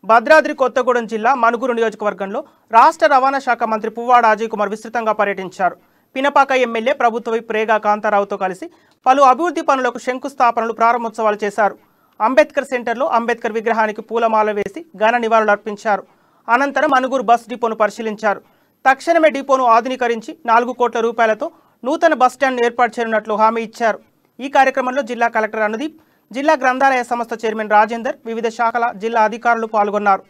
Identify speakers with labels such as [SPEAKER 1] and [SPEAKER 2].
[SPEAKER 1] భద్రాద్రి కొత్తగూడెం జిల్లా మనుగురు నియోజకవర్గంలో రాష్ట్ర రవాణా శాఖ మంత్రి పువ్వాడ అజయ్ కుమార్ విస్తృతంగా పర్యటించారు. పినపాక ఎమ్మెల్యే ప్రభుత్వ విప్ రేగా కాంతారావుతో కలిసి పలు అభివృద్ధి పనులకు శంకుస్థాపనలు ప్రారంభోత్సవాలు చేశారు. అంబేద్కర్ సెంటర్లో అంబేద్కర్ విగ్రహానికి పూలమాల వేసి ఘన నివాళులర్పించారు. అనంతరం మనుగురు బస్ డిపోను పరిశీలించారు. తక్షణమే డిపోను ఆధునీకరించి 4 కోట్ల రూపాయలతో నూతన బస్టాండ్ ఏర్పాటు చేయనున్నట్లు హామీ ఇచ్చారు. ఈ కార్యక్రమంలో జిల్లా కలెక్టర్ అనుదీప్, జిల్లా గ్రంథాలయ సంస్థ చైర్మన్ రాజేందర్, వివిధ శాఖల జిల్లా అధికారులు పాల్గొన్నారు.